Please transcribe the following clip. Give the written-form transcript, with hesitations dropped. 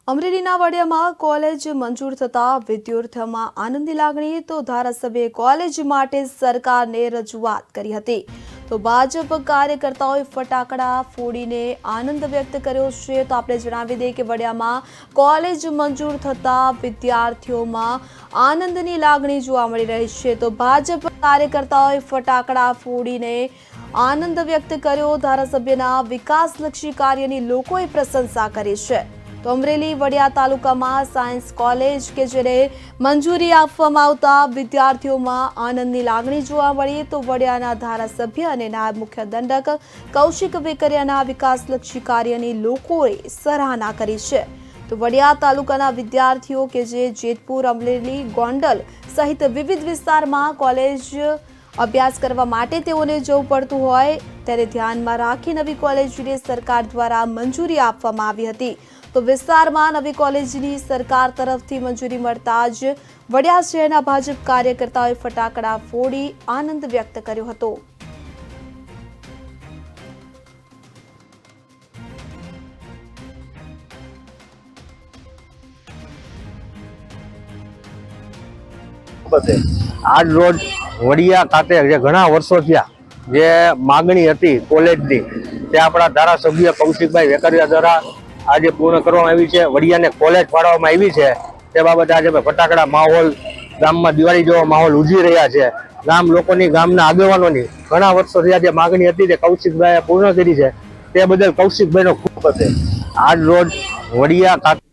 અમરેલીના વડિયામાં કોલેજ મંજૂર થતા વિદ્યાર્થીઓમાં આનંદની લાગણી તો ધારાસભ્યએ કોલેજ માટે સરકારને રજૂઆત કરી હતી તો ભાજપ કાર્યકર્તાઓએ ફટાકડા ફોડીને આનંદ વ્યક્ત કર્યો છે તો આપણે જણાવી દઈએ કે વડિયામાં કોલેજ મંજૂર થતા વિદ્યાર્થીઓમાં આનંદની લાગણી જોવા મળી રહી છે તો ભાજપ કાર્યકર્તાઓએ ફટાકડા ફોડીને આનંદ વ્યક્ત કર્યો ધારાસભ્યના વિકાસલક્ષી કાર્યની લોકોએ પ્રશંસા કરી છે તો અમરેલી વડિયા તાલુકામાં સાયન્સ કોલેજ કે જેને મંજૂરી આપવામાં આવતા વિદ્યાર્થીઓમાં આનંદની લાગણી જોવા મળી તો વડિયાના ધારાસભ્ય અને નાયબ મુખ્ય દંડક કૌશિક વેકરિયાના વિકાસલક્ષી કાર્યની લોકોએ સરાહના કરી છે તો વડિયા તાલુકાના વિદ્યાર્થીઓ કે જે જેતપુર અમરેલી ગોંડલ સહિત વિવિધ વિસ્તારમાં કોલેજ અભ્યાસ કરવા માટે તેઓને જવું પડતું હોય ત્યારે ધ્યાનમાં રાખી નવી કોલેજને સરકાર દ્વારા મંજૂરી આપવામાં આવી હતી તો વિસ્તારમાં નવી કોલેજની સરકાર તરફથી મંજૂરી મળતા જ વડિયા શહેરના ભાજપ કાર્યકર્તાઓએ ફટાકડા ફોડી આનંદ વ્યક્ત કર્યો હતો આજ રોજ વડિયા ખાતે જે ઘણા વર્ષો થયા જે માગણી હતી કોલેજની તે આપણા ધારાસભ્ય કૌશિકભાઈ વેકરિયા દ્વારા આજે પૂર્ણ કરવામાં આવી છે વડિયાને કોલેજ ફાળવવામાં આવી છે તે બાબતે આજે ફટાકડા માહોલ ગામમાં દિવાળી જેવો માહોલ ઉજવી રહ્યા છે ગામ લોકોની ગામના આગેવાનોની ઘણા વર્ષો થયા જે માગણી હતી તે કૌશિકભાઈએ પૂર્ણ કરી છે તે બદલ કૌશિકભાઈનો ખૂબ આજ રોજ વડિયા ખાતે